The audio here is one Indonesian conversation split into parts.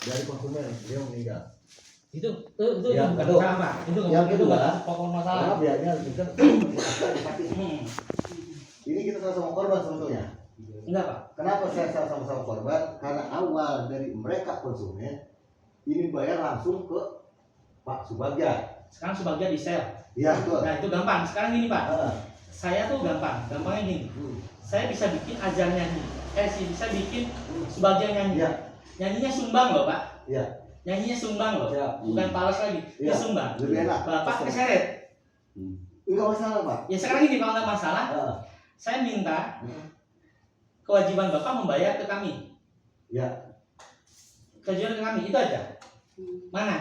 dari konsumen dia meninggal. Itu Ya, bukan aduh. masalah Pak. Itu Yang kedua, bukan pokok masalah. karena biayanya kan sakit. Ini kita sama-sama korban sebetulnya. Enggak Pak. Kenapa saya sama-sama korban? Karena awal dari mereka konsumen ini bayar langsung ke Pak Subagja. Sekarang Subagja di sel. Iya betul. Nah itu gampang. Sekarang gini Pak. Ah, Saya tuh gampangnya gini. hmm. Saya bisa bikin ajar nyanyi. Bisa bikin Subagja nyanyi. Iya. Nyanyinya sumbang loh Pak. Iya. Nyanyinya sumbang loh. Siap. Bukan palas lagi. Iya. Dia sumbang. Lebih enak. Bapak keseret. Enggak masalah Pak. Ya sekarang gini kalau nggak masalah, Ah, saya minta kewajiban Bapak membayar ke kami. ya. Kewajiban ke kami itu aja. Mana?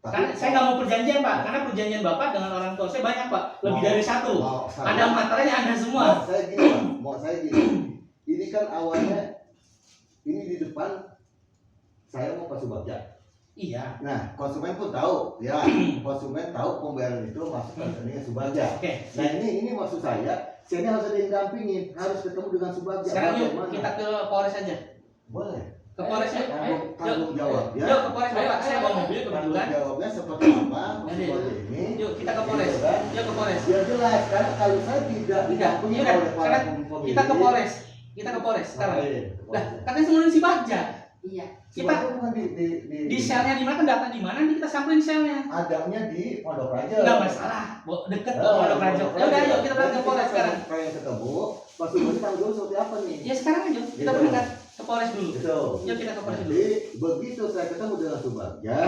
Karena Tapi saya nggak mau perjanjian Pak, karena perjanjian Bapak dengan orang tua saya banyak Pak, lebih dari satu. Ada materai Anda semua. Mau saya gini Pak, mau saya gini. Ini kan awalnya ini di depan saya mau Pak Subagja. Iya. Nah, konsumen pun tahu, ya. Konsumen tahu pembayaran itu masuk ke rekening Subagja. Oke. Nah, ini maksud saya ini harus ada yang dampingin, harus ketemu dengan Subagja. Sekarang yuk Bagaimana? kita ke Polres aja. Boleh. Ke Polres yuk. Ayo. Tanggung jawab ya. Yuk ke Polres Pak. Saya bawa mobil Tanggung kebetulan. jawabnya seperti apa? Jadi, Subagja ini. Yuk kita ke Polres. Gitu kan? Yuk ke Polres. Biar jelas, karena kalau saya tidak didampingi Iya, oleh para sekarang pemilik. kita ke Polres. Kita ke Polres sekarang. Lah, Nah, katanya semuanya si Bagja. Iya. Kita bukan di selnya di mana, data di mana, nanti kita samperin selnya. adanya di Pondok Raja. Enggak masalah, deket kok Pondok Raja. Ya udah, yuk kita berangkat ke Polres sekarang. Pengen ketemu, pas Subagja tanggung jawab seperti apa nih? Ya sekarang aja, kita Gitu. berangkat ke Polres dulu. Gitu. Yuk kita ke Polres dulu. Jadi begitu saya ketemu dengan Subagja,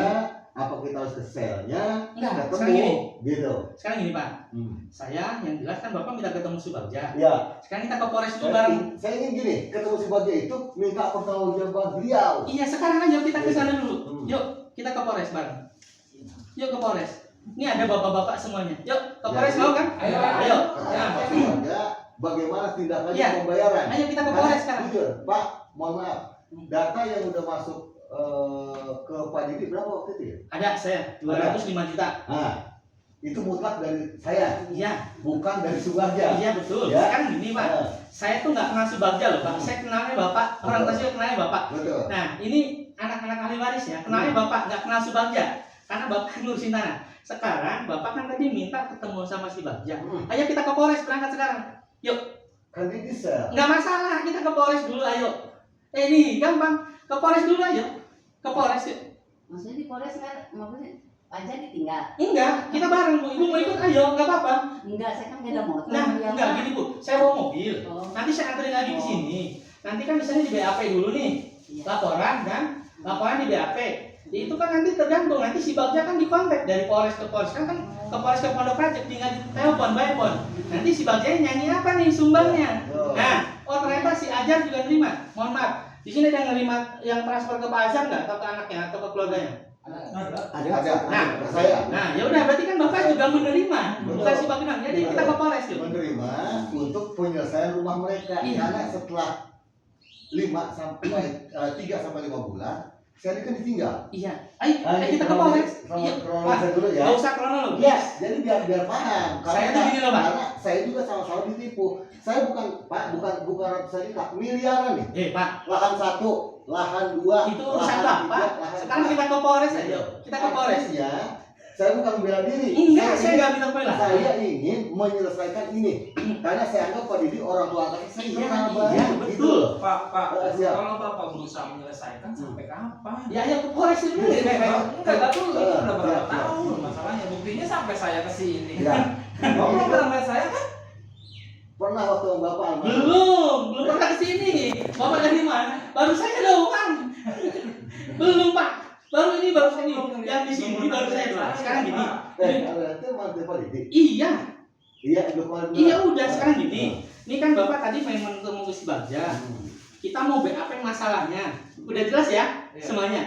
apa kita harus ke selnya? Enggak, sekarang Ketemu, gini. gitu. Sekarang gini Pak, Hmm. saya yang jelas kan Bapak minta ketemu Subagja. Ya, Sekarang kita ke Polres dulu bareng. saya ingin gini, ketemu Subagja itu minta pertanggungjawaban beliau. Iya sekarang aja kita ke sana dulu. Hmm. Yuk kita ke Polres bareng. Yuk ke Polres. Ini ada bapak-bapak semuanya. Yuk ke Polres Jadi, mau kan? ayo, Ayo. Ketemu Nah, Pak Subagja, bagaimana tindakan Iya. pembayaran? Ayo kita ke Karena, Polres sekarang. jujur, Pak, mohon maaf, data yang udah masuk ke Pak Didi berapa waktu itu ya? Ada saya 205 juta. Nah, itu mutlak dari saya, Iya, bukan dari Subagja. iya betul. Ya. Sekarang gini Pak, Nah, saya tuh nggak kenal Subagja loh Pak. Saya kenalnya Bapak, orang tua saya kenalnya Bapak. betul. Nah ini anak-anak ahli waris ya, kenalnya Bapak, nggak kenal Subagja. Karena Bapak ngurusin tanah. Sekarang Bapak kan tadi minta ketemu sama si Bagja. Ayo kita ke Polres berangkat sekarang. Kan ini bisa. Nggak masalah, kita ke Polres dulu ayo. Ini gampang, ke Polres dulu ayo. Ke Polres yuk. Maksudnya di Polres kan maksudnya aja ditinggal. Enggak, kita bareng Bu. Ibu mau ikut ayo, nggak apa-apa. Enggak, saya kan beda motor. Nah, ya, enggak Pak. gini Bu, saya bawa mobil. Oh, Nanti saya anterin lagi di sini. Nanti kan misalnya di BAP dulu nih, iya. laporan kan, laporan di BAP. Itu kan nanti tergantung, nanti si Bagja kan dikontak dari Polres ke Polres kan ke Polres ke Pondok Raja tinggal ditelepon by phone. Nanti si Bagja nyanyi apa nih sumbangnya. Nah, oh ternyata si Ajar juga nerima. Mohon maaf, di sini ada yang nerima yang transfer ke Pak Ajar nggak atau ke anaknya atau ke keluarganya? Ada. Nah, Saya Nah, ya udah berarti kan Bapak juga menerima, bukan si Bagja. Jadi kita ke Polres yuk. menerima untuk penyelesaian rumah mereka. Iya. Karena setelah 3 sampai 5 bulan, saya kan ditinggal. Iya, ayo kita ke Polres. Iya, Kronologi dulu ya. nggak usah kronologi. Yes, jadi biar paham. Saya tuh gini loh, Pak. Karena saya juga sama-sama ditipu. Saya bukan ratusan juta, miliaran nih. Pak, Lahan 1, lahan 2, itu urusan Bapak. Sekarang kita ke Polres aja. Kita ke Polres. Ya, saya bukan membela diri. Enggak, saya nggak minta bela. Saya ingin menyelesaikan ini karena saya anggap Pak Didi orang tua angkat saya Iya, kenal iya, banget, betul. gitu loh. Pak, Siap. kalau Bapak berusaha menyelesaikan sampai kapan? Ya ayo ke Polres dulu. Enggak, tapi itu udah berapa Siap, siap. tahun masalahnya. Buktinya sampai saya ke sini. Ya, Bapak belum pernah melihat saya kan? pernah waktu Bapak almarhum. Belum pernah kesini. Bapak dari mana? Baru saya doang. Belum Pak. Baru ini baru saya yang di sini baru saya doang. Sekarang gini. Itu mantu Pak Didi. Iya, Iya, udah kemarin. iya udah sekarang gini. Ini kan Bapak tadi pengen ketemu si Bagja. Kita mau BAP masalahnya. Udah jelas ya Iya. semuanya.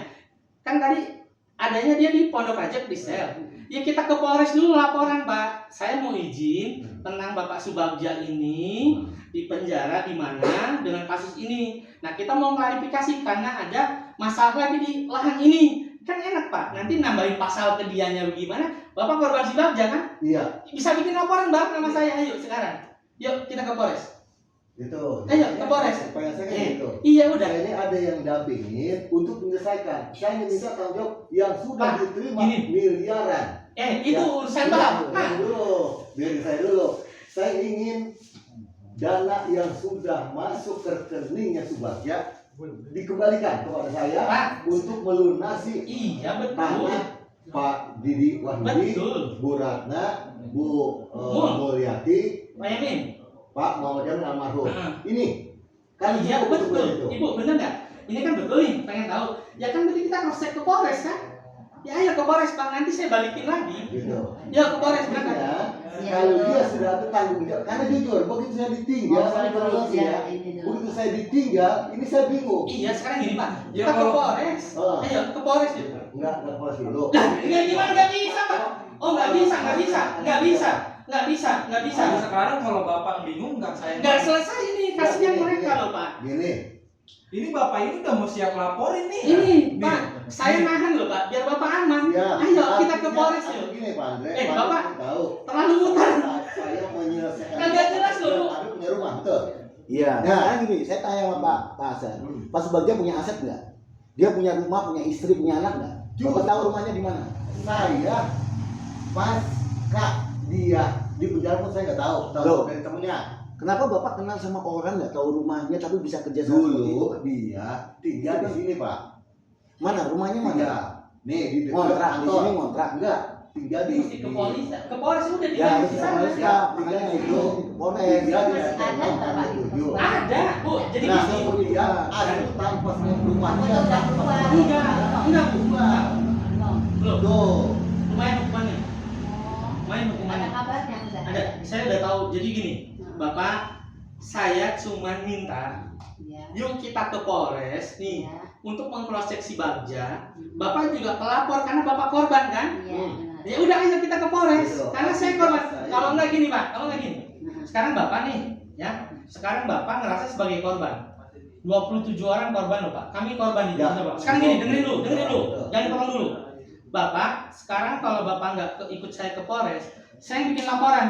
Kan tadi adanya dia di Pondok Raja di sel. Ya kita ke Polres dulu laporan Pak. Saya mau izin tentang Bapak Subagja ini di penjara di mana dengan kasus ini. Nah kita mau klarifikasi karena ada masalah lagi di lahan ini. Kan enak Pak. Nanti nambahin pasal ke dianya bagaimana? Bapak korban Subagja kan? Iya. Bisa bikin laporan Bang nama saya. Ayo sekarang. Yuk kita ke Polres. Gitu. Ayo, ke Polres. Pengen saya kayak gitu. Iya udah. Saya ini ada yang dampingin untuk menyelesaikan. Saya hanya minta tanggung jawab yang sudah Pak, diterima gini. miliaran. Itu Ya, urusan ya, bapak. dulu, biar saya dulu. Saya ingin dana yang sudah masuk ke rekeningnya Subagja dikembalikan kepada saya Pak. untuk melunasi Iya betul. tanah Pak Didi Wahyudi, Betul. Bu Ratna, Bu Mulyati, Pak Yamin. Pak Muhammad Yamin almarhum. Heeh. Ini kan Iya cukup untuk betul. itu. Ibu bener nggak? Ini kan betul nih. Pengen tahu. Ya kan berarti kita cross check ke Polres kan? Ya ayo ke Polres Pak. Nanti saya balikin lagi. Gitu. Ya ke Polres berangkat. Ya, Iya, kalau betul. dia sudah ada tanggung jawab, karena jujur, begitu saya ditinggal, Ngobrol saya dulu, terus ya, biar ini dulu. begitu saya ditinggal, ini saya bingung. Iya sekarang gini Pak. Ya, Kita ke kalau- Polres. Oh. Ayo ke Polres yuk. Enggak Polres dulu. Lah, nggak gimana nggak bisa Pak? Oh nggak bisa, nggak bisa, nggak bisa, nggak bisa, nggak bisa. Nah, sekarang kalau bapak bingung nggak saya. Nggak selesai ini kasihan mereka loh Pak. Gini, Ini bapak ini udah mau siap laporin nih. Ini Pak, saya nahan loh Pak, biar Bapak aman. ya. Ayo kita ke artinya- Polres artinya yuk. Gini Pak Andre, Eh, Pak Bapak. Andre tahu. Terlalu muter. Saya menyelesaikan. Kagak jelas loh, Bu. Ada punya rumah, betul. Iya, Nah. sekarang gini, saya tanya sama Pak Hasan. Pak Subagja punya aset nggak? Dia punya rumah, punya istri, punya anak nggak? Bapak tahu rumahnya di mana? Saya pas kak dia di penjara pun saya nggak tahu, Loh. tahu dari temennya. Kenapa Bapak kenal sama orang nggak tahu rumahnya tapi bisa kerja sama seperti itu? Dulu dia tinggal di sini Pak. Mana rumahnya mana? Tinggal. Nih di dekat Ngontrak di kantor. sini ngontrak. Enggak, tinggal di Mesti ke Polres, ke Polres udah Ya tinggal harus di ke sana. Polres ya, makanya itu ke Polres. tinggal di Masih ada nggak, Pak? Ada, Bu. Jadi Nah, gini. kemudian ada tuh tanpa rumahnya. Foto udah keluar. Enggak, Bu. Enggak. Belum. Tuh. Lumayan hukumannya. Oh, Lumayan ada hukumannya. kabarnya udah. Ada, saya udah tahu. Jadi gini, Bapak, saya cuma minta, Iya. yuk kita ke Polres nih Iya. untuk mengcross check si Bagja. Bapak juga pelapor karena Bapak korban kan? Iya, benar. Ya udah ayo kita ke Polres. Gitu. Karena saya korban. Saya- Kalau enggak gini, Pak. Kalau enggak gini. Nah, Sekarang Bapak nih, ya. Sekarang Bapak ngerasa sebagai korban. 27 orang korban loh, Pak. Kami korban di Ya. Jakarta, Pak. Sekarang gini, dengerin dulu. Jangan potong dulu. Bapak, sekarang kalau Bapak nggak ikut saya ke Polres, saya yang bikin laporan.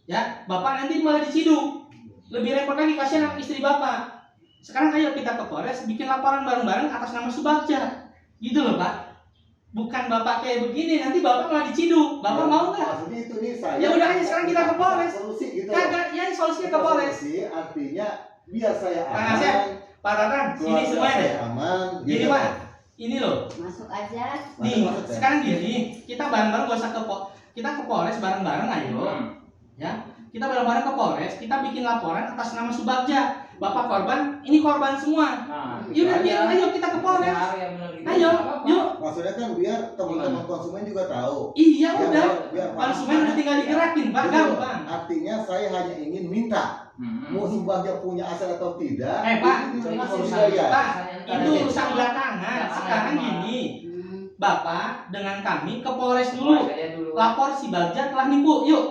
Ya, Bapak nanti malah diciduk. Lebih repot lagi kasihan anak istri Bapak. Sekarang ayo kita ke Polres bikin laporan bareng-bareng atas nama Subagja. Gitu loh, Pak. Bukan Bapak kayak begini, nanti Bapak malah diciduk. Bapak mau nggak? Maksudnya itu nih saya. Ya udah aja sekarang kita ke Polres. Solusi gitu. Kagak, ya solusinya ke Polres. Solusi artinya biar saya Kang aman. Asep, Pak Tatang, sini keluarga semua saya deh. aman. Gini gitu. Pak, ini loh. masuk aja. Nih, Masuk, ya? sekarang gini, kita bareng-bareng gak usah kita ke Polres bareng-bareng ayo. Ya, kita bareng-bareng ke Polres, kita bikin laporan atas nama Subagja. Bapak korban, ini korban semua. Nah, Yaudah, ayo kita ke Polres. Ayo, yuk. Maksudnya kan biar teman-teman konsumen juga tahu. Iya Ya, udah. biar Konsumen udah tinggal digerakin, Pak, Betul. gampang. Artinya saya hanya ingin minta mau Subagja punya aset atau tidak. Pak, ini itu masih urusan dibayar. Pak, itu urusan belakangan. Sekarang gini, Hmm. Bapak dengan kami ke Polres dulu. Lapor si Bagja telah nipu. Yuk,